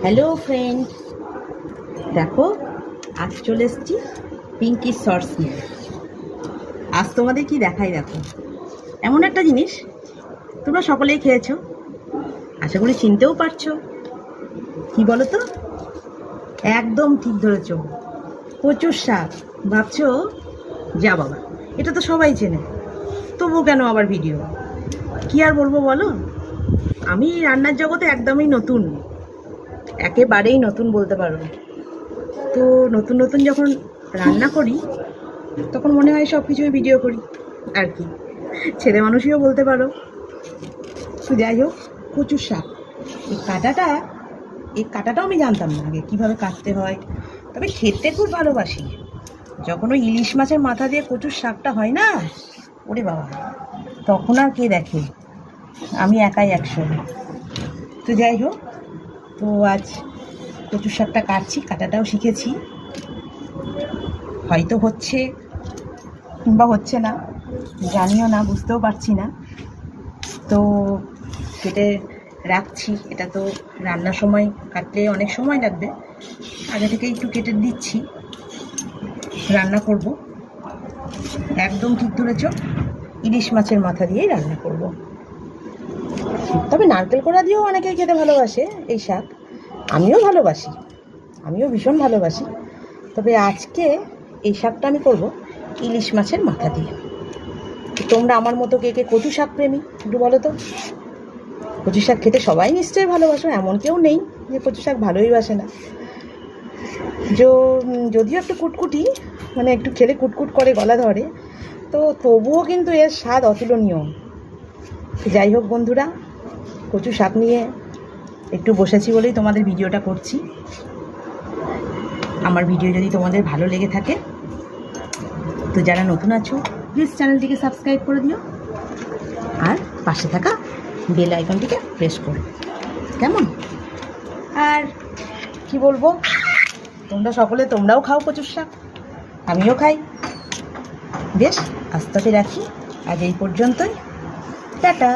Hello friend, দেখো আজ চলে এসেছি পিঙ্কি শর্টস নিয়ে। আজ তোমাদের কি দেখাই, দেখো এমন একটা জিনিস তোমরা সকলেই খেয়েছো, আশা করি চিনতেও পারছো। কি বলো তো? একদম ঠিক ধরেছো, কচুর শাক। ভাবছো যা বাবা, এটা তো সবাই চেনে, তবুও কেন আবার ভিডিও? কি আর বলবো বলো, আমি রান্নার জগতে একদমই নতুন, একেবারেই নতুন বলতে পারো। তো নতুন নতুন যখন রান্না করি তখন মনে হয় সব কিছুই ভিডিও করি আর কি, ছেলে মানুষইও বলতে পারো। তো যাই হোক, কচুর শাক, এই কাটাটাও আমি জানতাম না আগে কীভাবে কাটতে হয়, তবে খেতে খুব ভালোবাসি। যখন ওই ইলিশ মাছের মাথা দিয়ে কচুর শাকটা হয় না, ওরে বাবা, তখন আর কে দেখে, আমি একাই 100। তো যাই হোক, তো আজ কচুর শাকটা কাটছি, কাটাটাও শিখেছি। হয়তো হচ্ছে কিংবা হচ্ছে না, জানিও না, বুঝতেও পারছি না। তো কেটে রাখছি, এটা তো রান্নার সময় কাটলে অনেক সময় লাগবে, আগে থেকে একটু কেটে দিচ্ছি, রান্না করব। একদম ঠিক ধরেছ, ইলিশ মাছের মাথা দিয়েই রান্না করব। তবে নারকেল কোড়া দিয়েও অনেকেই খেতে ভালোবাসে এই শাক, আমিও ভালোবাসি, আমিও ভীষণ ভালোবাসি। তবে আজকে এই শাকটা আমি করব ইলিশ মাছের মাথা দিয়ে। তোমরা আমার মতো কে কে কচু শাক প্রেমী একটু বলো তো? কচু শাক খেতে সবাই নিশ্চয়ই ভালোবাসো, এমন কেউ নেই যে কচু শাক ভালোই বাসে না। যদিও একটু কুটকুটি, মানে একটু খেলে কুটকুট করে, গলা ধরে, তো তবুও কিন্তু এর স্বাদ অতুলনীয়। যাই হোক বন্ধুরা, কচু শাক নিয়ে একটু বসেছি বলেই তোমাদের ভিডিওটা করছি। আমার ভিডিও যদি তোমাদের ভালো লেগে থাকে, তো যারা নতুন আছো প্লিজ চ্যানেলটিকে সাবস্ক্রাইব করে দিও, আর পাশে থাকা বেল আইকনটিকে প্রেস করো, কেমন? আর কি বলবো, তোমরাও খাও কচুর শাক, আমিও খাই। বেশ, আজ তাকে রাখি, আজ এই পর্যন্তই, টাটা।